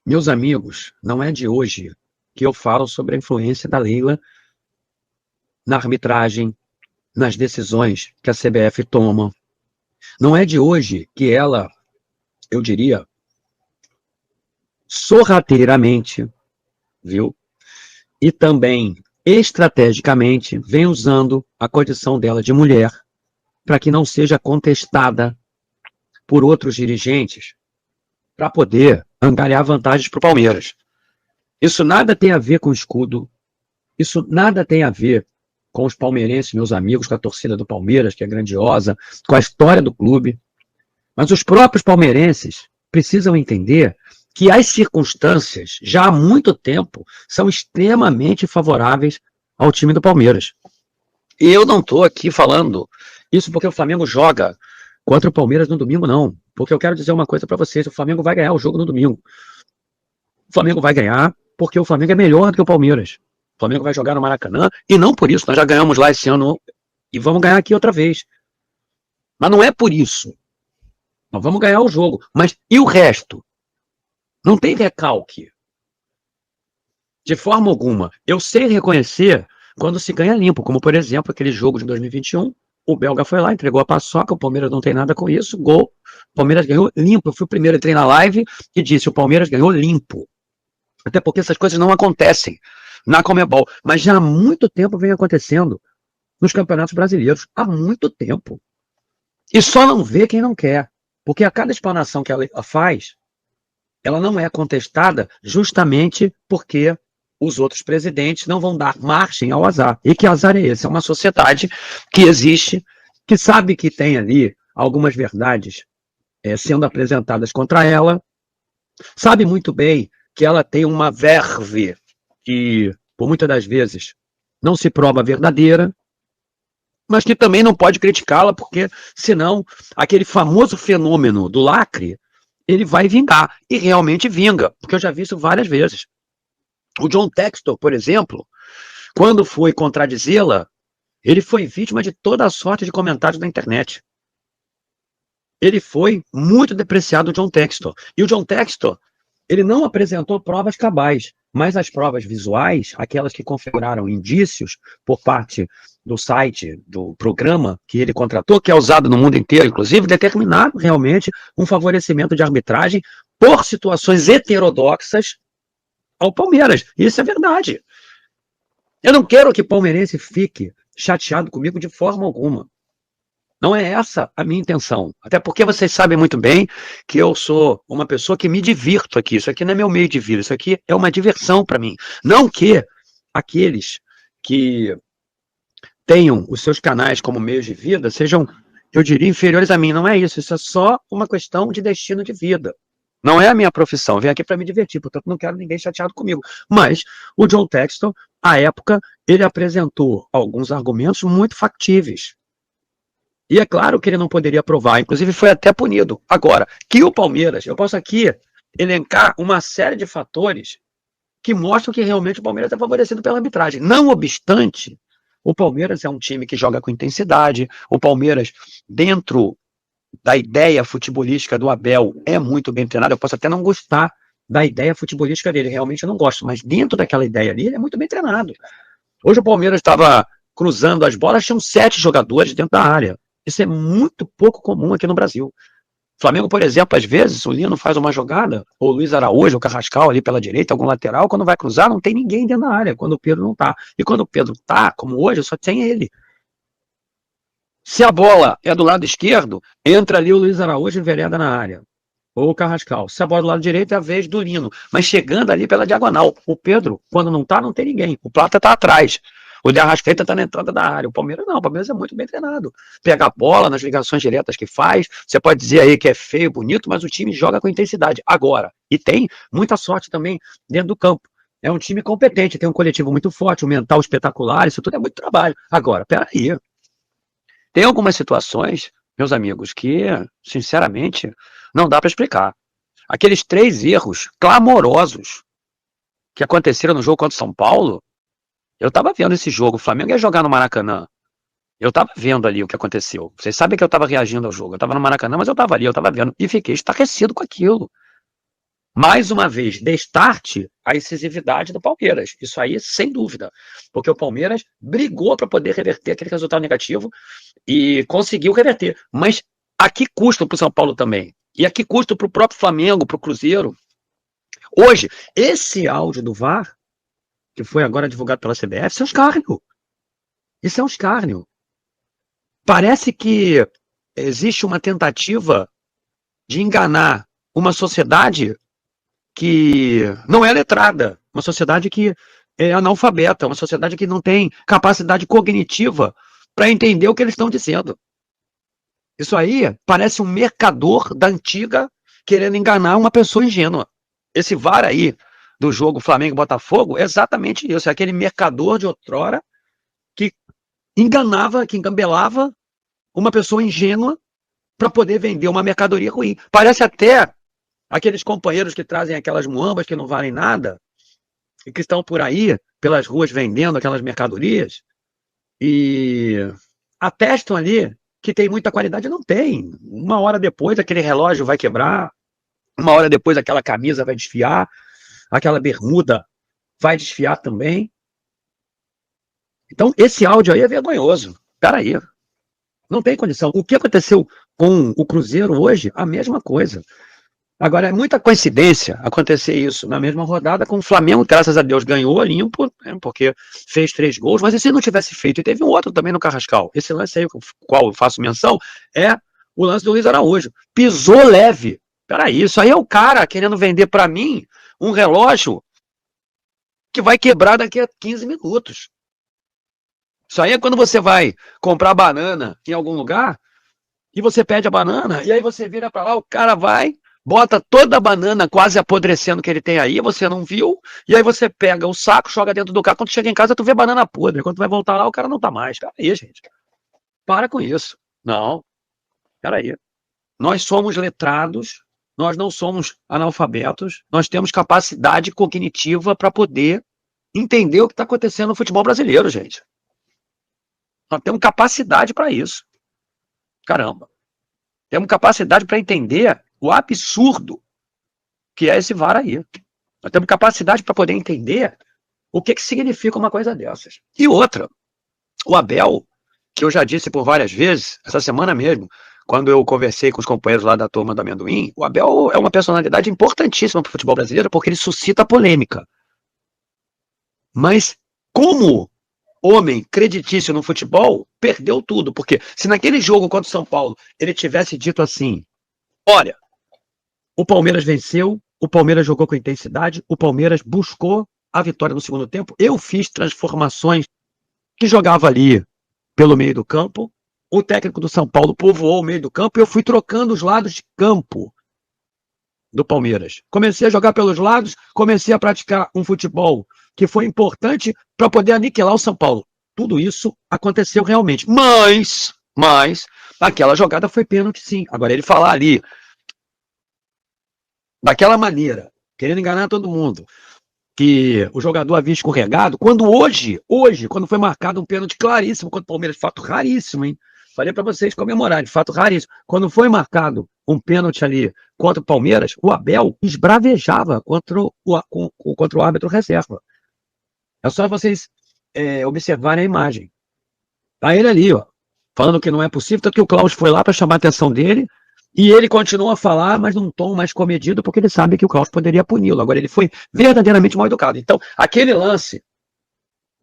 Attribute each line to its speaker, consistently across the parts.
Speaker 1: Meus amigos, não é de hoje que eu falo sobre a influência da Leila na arbitragem, nas decisões que a CBF toma. Não é de hoje que ela, eu diria, sorrateiramente, viu? E também estrategicamente vem usando a condição dela de mulher para que não seja contestada por outros dirigentes para poder angariar vantagens para o Palmeiras. Isso nada tem a ver com escudo, isso nada tem a ver com os palmeirenses, meus amigos, com a torcida do Palmeiras, que é grandiosa, com a história do clube. Mas os próprios palmeirenses precisam entender que as circunstâncias, já há muito tempo, são extremamente favoráveis ao time do Palmeiras. E eu não estou aqui falando isso porque o Flamengo joga contra o Palmeiras no domingo, não. Porque eu quero dizer uma coisa para vocês: o Flamengo vai ganhar o jogo no domingo. O Flamengo vai ganhar porque o Flamengo é melhor do que o Palmeiras. O Flamengo vai jogar no Maracanã e não por isso. Nós já ganhamos lá esse ano e vamos ganhar aqui outra vez. Mas não é por isso. Nós vamos ganhar o jogo. Mas e o resto? Não tem recalque. De forma alguma. Eu sei reconhecer quando se ganha limpo, como por exemplo aquele jogo de 2021. O belga foi lá, entregou a paçoca, o Palmeiras não tem nada com isso, gol. O Palmeiras ganhou limpo. Eu fui o primeiro a entrar na live e disse: o Palmeiras ganhou limpo. Até porque essas coisas não acontecem na Conmebol. Mas já há muito tempo vem acontecendo nos campeonatos brasileiros. Há muito tempo. E só não vê quem não quer. Porque a cada explanação que ela faz, ela não é contestada justamente porque os outros presidentes não vão dar margem ao azar. E que azar é esse? É uma sociedade que existe, que sabe que tem ali algumas verdades sendo apresentadas contra ela, sabe muito bem que ela tem uma verve que, por muitas das vezes, não se prova verdadeira, mas que também não pode criticá-la, porque senão aquele famoso fenômeno do lacre, ele vai vingar, e realmente vinga, porque eu já vi isso várias vezes. O John Textor, por exemplo, quando foi contradizê-la, ele foi vítima de toda a sorte de comentários na internet. Ele foi muito depreciado, o John Textor. E o John Textor, ele não apresentou provas cabais, mas as provas visuais, aquelas que configuraram indícios por parte do site, do programa que ele contratou, que é usado no mundo inteiro, inclusive, determinaram realmente um favorecimento de arbitragem por situações heterodoxas ao Palmeiras. Isso é verdade. Eu não quero que o palmeirense fique chateado comigo de forma alguma. Não é essa a minha intenção. Até porque vocês sabem muito bem que eu sou uma pessoa que me divirto aqui. Isso aqui não é meu meio de vida. Isso aqui é uma diversão para mim. Não que aqueles que tenham os seus canais como meios de vida sejam, eu diria, inferiores a mim. Não é isso. Isso é só uma questão de destino de vida. Não é a minha profissão. Eu venho aqui para me divertir, portanto não quero ninguém chateado comigo. Mas o John Textor, à época, ele apresentou alguns argumentos muito factíveis. E é claro que ele não poderia aprovar, inclusive foi até punido. Agora, que o Palmeiras, eu posso aqui elencar uma série de fatores que mostram que realmente o Palmeiras é favorecido pela arbitragem. Não obstante, o Palmeiras é um time que joga com intensidade, o Palmeiras, dentro da ideia futebolística do Abel, é muito bem treinado. Eu posso até não gostar da ideia futebolística dele, realmente eu não gosto, mas dentro daquela ideia ali, ele é muito bem treinado. Hoje o Palmeiras estava cruzando as bolas, tinham 7 jogadores dentro da área. Isso é muito pouco comum aqui no Brasil. Flamengo, por exemplo, às vezes o Lino faz uma jogada, ou o Luiz Araújo, o Carrascal ali pela direita, algum lateral, quando vai cruzar não tem ninguém dentro da área, quando o Pedro não tá. E quando o Pedro tá, como hoje, só tem ele. Se a bola é do lado esquerdo, entra ali o Luiz Araújo e envereda na área. Ou o Carrascal. Se a bola é do lado direito, é a vez do Lino. Mas chegando ali pela diagonal. O Pedro, quando não tá, não tem ninguém. O Plata tá atrás. O de Arrascaeta tá na entrada da área. O Palmeiras não. O Palmeiras é muito bem treinado. Pega a bola nas ligações diretas que faz. Você pode dizer aí que é feio, bonito, mas o time joga com intensidade. Agora. E tem muita sorte também dentro do campo. É um time competente, tem um coletivo muito forte, um mental espetacular, isso tudo é muito trabalho. Agora, peraí. Tem algumas situações, meus amigos, que, sinceramente, não dá para explicar. Aqueles 3 erros clamorosos que aconteceram no jogo contra o São Paulo, eu estava vendo esse jogo, o Flamengo ia jogar no Maracanã. Eu estava vendo ali o que aconteceu. Vocês sabem que eu estava reagindo ao jogo. Eu estava no Maracanã, mas eu estava ali, eu estava vendo. E fiquei estarrecido com aquilo. mais uma vez, destarte a incisividade do Palmeiras. Isso aí, sem dúvida. Porque o Palmeiras brigou para poder reverter aquele resultado negativo e conseguiu reverter. Mas a que custo para o São Paulo também? E a que custo para o próprio Flamengo, para o Cruzeiro? Hoje, esse áudio do VAR, que foi agora divulgado pela CBF, isso é um escárnio. Isso é um escárnio. Parece que existe uma tentativa de enganar uma sociedade que não é letrada, uma sociedade que é analfabeta, uma sociedade que não tem capacidade cognitiva para entender o que eles estão dizendo. Isso aí parece um mercador da antiga querendo enganar uma pessoa ingênua. Esse VAR aí do jogo Flamengo-Botafogo é exatamente isso. É aquele mercador de outrora que enganava, que engambelava uma pessoa ingênua para poder vender uma mercadoria ruim. Parece até aqueles companheiros que trazem aquelas muambas que não valem nada e que estão por aí, pelas ruas, vendendo aquelas mercadorias e atestam ali que tem muita qualidade. Não tem. Uma hora depois aquele relógio vai quebrar, uma hora depois aquela camisa vai desfiar, aquela bermuda vai desfiar também. Então esse áudio aí é vergonhoso. Peraí, não tem condição. O que aconteceu com o Cruzeiro hoje? A mesma coisa. Agora, é muita coincidência acontecer isso na mesma rodada com o Flamengo, graças a Deus, ganhou limpo, né, porque fez 3 gols, mas e se não tivesse feito? E teve um outro também no Carrascal. Esse lance aí, com o qual eu faço menção, é o lance do Luiz Araújo. Pisou leve. Peraí, isso aí é o cara querendo vender para mim um relógio que vai quebrar daqui a 15 minutos. Isso aí é quando você vai comprar banana em algum lugar e você pede a banana, e aí você vira para lá, o cara vai, bota toda a banana quase apodrecendo que ele tem aí, você não viu, e aí você pega o saco, joga dentro do carro, quando chega em casa tu vê banana podre, quando tu vai voltar lá o cara não tá mais. Peraí, gente, para com isso. Não, peraí. Nós somos letrados, nós não somos analfabetos, nós temos capacidade cognitiva para poder entender o que está acontecendo no futebol brasileiro, gente. Nós temos capacidade para isso. Caramba. Temos capacidade para entender o absurdo que é esse VAR aí. Nós temos capacidade para poder entender o que significa uma coisa dessas. E outra, o Abel, que eu já disse por várias vezes, essa semana mesmo, quando eu conversei com os companheiros lá da turma do Amendoim, o Abel é uma personalidade importantíssima para o futebol brasileiro porque ele suscita polêmica. Mas como homem creditício no futebol, perdeu tudo. Porque se naquele jogo contra o São Paulo ele tivesse dito assim, olha, o Palmeiras venceu, o Palmeiras jogou com intensidade, o Palmeiras buscou a vitória no segundo tempo, eu fiz transformações que jogava ali pelo meio do campo, o técnico do São Paulo povoou o meio do campo e eu fui trocando os lados de campo do Palmeiras. Comecei a jogar pelos lados, comecei a praticar um futebol que foi importante para poder aniquilar o São Paulo. Tudo isso aconteceu realmente. Mas aquela jogada foi pênalti, sim. Agora, ele falar ali, daquela maneira, querendo enganar todo mundo, que o jogador havia escorregado, quando hoje, quando foi marcado um pênalti claríssimo contra o Palmeiras, fato raríssimo, hein? Falei para vocês comemorarem, fato raríssimo. Quando foi marcado um pênalti ali contra o Palmeiras, o Abel esbravejava contra o árbitro reserva. É só vocês observarem a imagem. Tá ele ali, ó, falando que não é possível, tanto que o Klaus foi lá para chamar a atenção dele, e ele continua a falar, mas num tom mais comedido, porque ele sabe que o Klaus poderia puni-lo. Agora, ele foi verdadeiramente mal educado. Então, aquele lance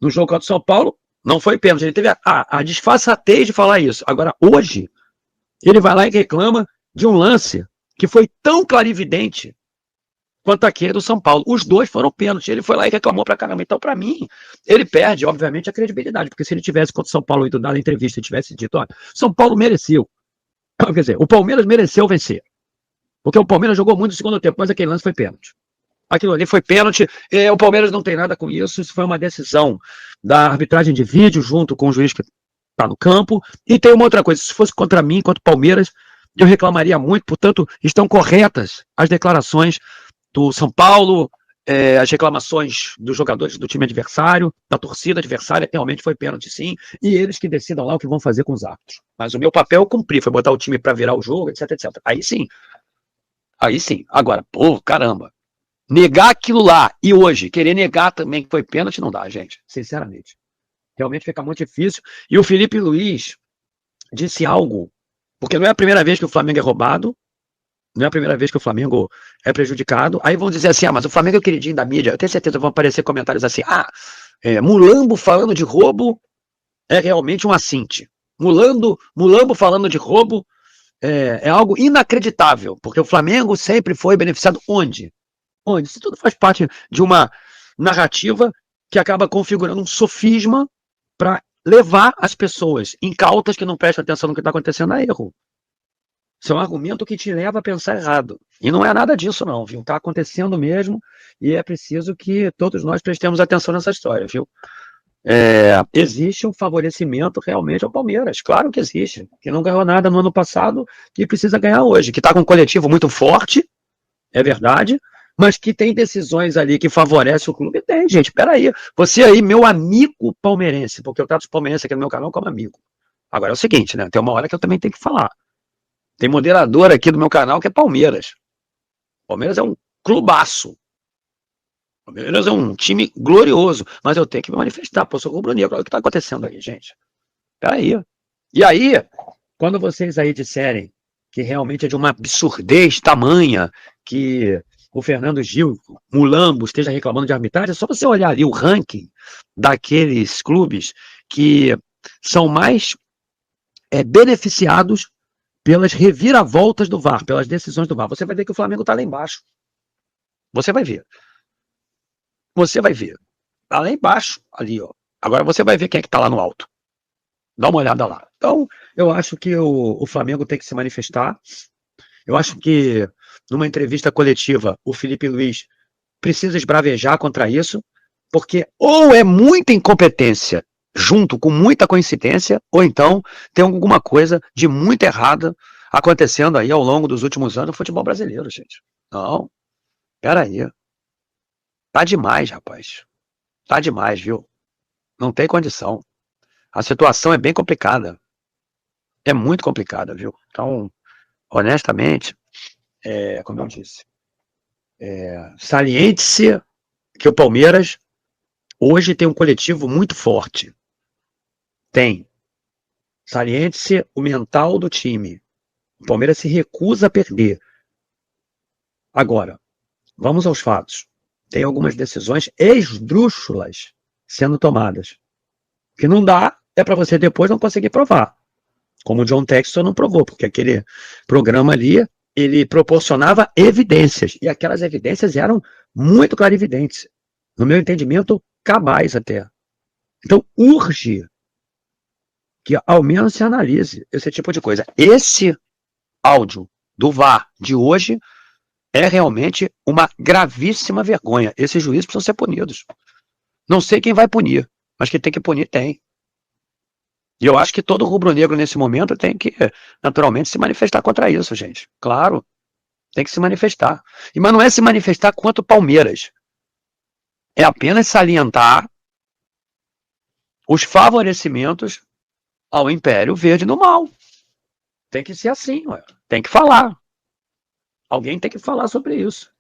Speaker 1: no jogo contra o São Paulo não foi pênalti. Ele teve a disfarçatez de falar isso. Agora, hoje, ele vai lá e reclama de um lance que foi tão clarividente quanto aquele do São Paulo. Os dois foram pênalti. Ele foi lá e reclamou pra caramba. Então, pra mim, ele perde, obviamente, a credibilidade. Porque se ele tivesse contra o São Paulo ido dar a entrevista e tivesse dito, olha, São Paulo mereceu. Quer dizer, o Palmeiras mereceu vencer. Porque o Palmeiras jogou muito no segundo tempo, mas aquele lance foi pênalti. Aquilo ali foi pênalti. O Palmeiras não tem nada com isso. Isso foi uma decisão da arbitragem de vídeo junto com o juiz que está no campo. E tem uma outra coisa. Se fosse contra mim, contra o Palmeiras, eu reclamaria muito. Portanto, estão corretas as declarações do São Paulo, as reclamações dos jogadores do time adversário, da torcida adversária, realmente foi pênalti sim, e eles que decidam lá o que vão fazer com os árbitros. Mas o meu papel eu cumpri, foi botar o time para virar o jogo, etc, etc. Aí sim. Agora, pô, caramba, negar aquilo lá e hoje querer negar também que foi pênalti não dá, gente, sinceramente. Realmente fica muito difícil. E o Felipe Luiz disse algo, porque não é a primeira vez que o Flamengo é roubado, não é a primeira vez que o Flamengo é prejudicado. Aí vão dizer assim, mas o Flamengo é o queridinho da mídia. Eu tenho certeza que vão aparecer comentários assim, Mulambo falando de roubo é realmente um assinte. Mulambo falando de roubo é algo inacreditável, porque o Flamengo sempre foi beneficiado onde? Onde? Isso tudo faz parte de uma narrativa que acaba configurando um sofisma para levar as pessoas incautas que não prestam atenção no que está acontecendo a erro. Isso é um argumento que te leva a pensar errado. E não é nada disso, não, viu? Está acontecendo mesmo e é preciso que todos nós prestemos atenção nessa história, viu? Existe um favorecimento realmente ao Palmeiras, claro que existe, que não ganhou nada no ano passado e precisa ganhar hoje, que está com um coletivo muito forte, é verdade, mas que tem decisões ali que favorecem o clube. Tem, gente, peraí, você aí, meu amigo palmeirense, porque eu trato os palmeirenses aqui no meu canal como amigo. Agora é o seguinte, né, tem uma hora que eu também tenho que falar. Tem moderador aqui do meu canal que é Palmeiras. Palmeiras é um clubaço. Palmeiras é um time glorioso, mas eu tenho que me manifestar, pô, eu sou rubro-negro. Olha o que está acontecendo aí, gente. Peraí. E aí, quando vocês aí disserem que realmente é de uma absurdez tamanha que o Fernando Gil, Mulambo, esteja reclamando de arbitragem, é só você olhar ali o ranking daqueles clubes que são mais beneficiados pelas reviravoltas do VAR, pelas decisões do VAR. Você vai ver que o Flamengo está lá embaixo. Você vai ver. Você vai ver. Tá lá embaixo, ali, ó. Agora você vai ver quem é que tá lá no alto. Dá uma olhada lá. Então, eu acho que o Flamengo tem que se manifestar. Eu acho que numa entrevista coletiva, o Felipe Luiz precisa esbravejar contra isso, porque ou é muita incompetência junto com muita coincidência, ou então tem alguma coisa de muito errada acontecendo aí ao longo dos últimos anos no futebol brasileiro, gente. Não, peraí. Tá demais, rapaz. Tá demais, viu? Não tem condição. A situação é bem complicada. É muito complicada, viu? Então, honestamente, como eu disse, saliente-se que o Palmeiras hoje tem um coletivo muito forte. Tem. Saliente-se o mental do time. O Palmeiras se recusa a perder. Agora, vamos aos fatos. Tem algumas decisões esdrúxulas sendo tomadas. O que não dá é para você depois não conseguir provar. Como o John Textor não provou, porque aquele programa ali, ele proporcionava evidências. E aquelas evidências eram muito clarividentes. No meu entendimento, cabais até. Então, urge que ao menos se analise esse tipo de coisa. Esse áudio do VAR de hoje é realmente uma gravíssima vergonha. Esses juízes precisam ser punidos. Não sei quem vai punir, mas que tem que punir, tem. E eu acho que todo rubro-negro nesse momento tem que, naturalmente, se manifestar contra isso, gente. Claro, tem que se manifestar. Mas não é se manifestar contra o Palmeiras. É apenas salientar os favorecimentos ao Império Verde no mal. Tem que ser assim, ué. Tem que falar. Alguém tem que falar sobre isso.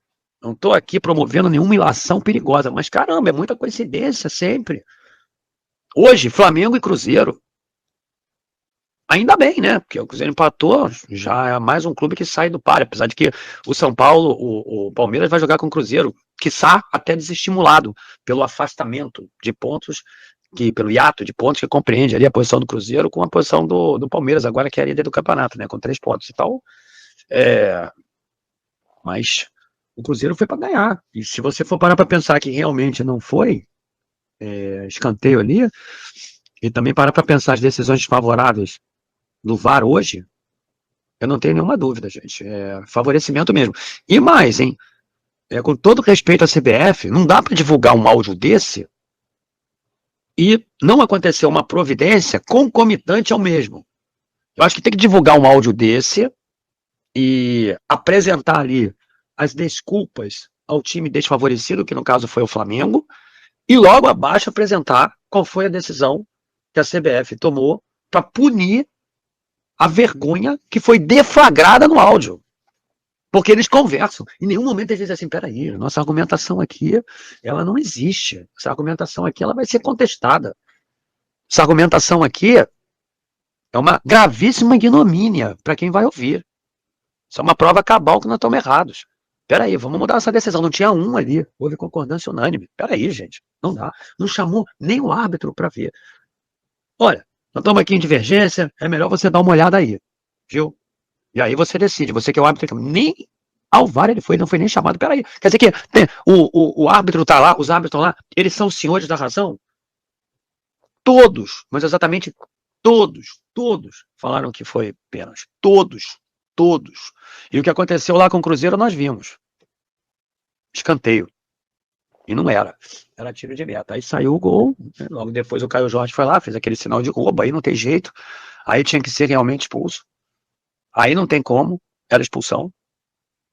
Speaker 1: Não estou aqui promovendo nenhuma ilação perigosa, mas caramba, é muita coincidência sempre. Hoje, Flamengo e Cruzeiro. Ainda bem, né? Porque o Cruzeiro empatou, já é mais um clube que sai do páreo, apesar de que o São Paulo, o Palmeiras vai jogar com o Cruzeiro, quiçá até desestimulado pelo afastamento de pontos, pelo hiato de pontos que compreende ali a posição do Cruzeiro com a posição do Palmeiras, agora que é a líder do campeonato, né? Com 3 pontos. Então, mas o Cruzeiro foi para ganhar. E se você for parar para pensar que realmente não foi escanteio ali, e também parar para pensar as decisões desfavoráveis do VAR hoje, eu não tenho nenhuma dúvida, gente. É favorecimento mesmo. E mais, hein? Com todo respeito à CBF, não dá para divulgar um áudio desse e não acontecer uma providência concomitante ao mesmo. Eu acho que tem que divulgar um áudio desse e apresentar ali as desculpas ao time desfavorecido, que no caso foi o Flamengo, e logo abaixo apresentar qual foi a decisão que a CBF tomou para punir a vergonha que foi deflagrada no áudio. Porque eles conversam. Em nenhum momento eles dizem assim, peraí, nossa argumentação aqui, ela não existe. Essa argumentação aqui, ela vai ser contestada. Essa argumentação aqui é uma gravíssima ignomínia para quem vai ouvir. Isso é uma prova cabal que nós estamos errados. Peraí, vamos mudar essa decisão. Não tinha um ali, houve concordância unânime. Peraí, gente, não dá. Não chamou nem o árbitro para ver. Olha, nós estamos aqui em divergência, é melhor você dar uma olhada aí, viu? E aí você decide, você que é o árbitro, nem ao VAR ele foi, não foi nem chamado. Peraí, quer dizer que o árbitro está lá, os árbitros estão lá, eles são os senhores da razão? Todos, mas exatamente todos falaram que foi pênalti. Todos. E o que aconteceu lá com o Cruzeiro nós vimos. Escanteio. E não era. Era tiro de meta. Aí saiu o gol, né? Logo depois o Caio Jorge foi lá, fez aquele sinal de roubo, aí não tem jeito. Aí tinha que ser realmente expulso. Aí não tem como, era expulsão.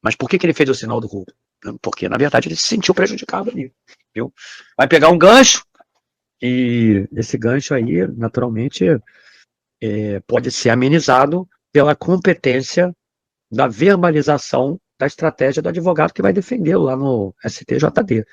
Speaker 1: Mas por que ele fez o sinal do roubo? Porque, na verdade, ele se sentiu prejudicado ali. Viu? Vai pegar um gancho, e esse gancho aí, naturalmente, pode ser amenizado pela competência da verbalização da estratégia do advogado que vai defendê-lo lá no STJD.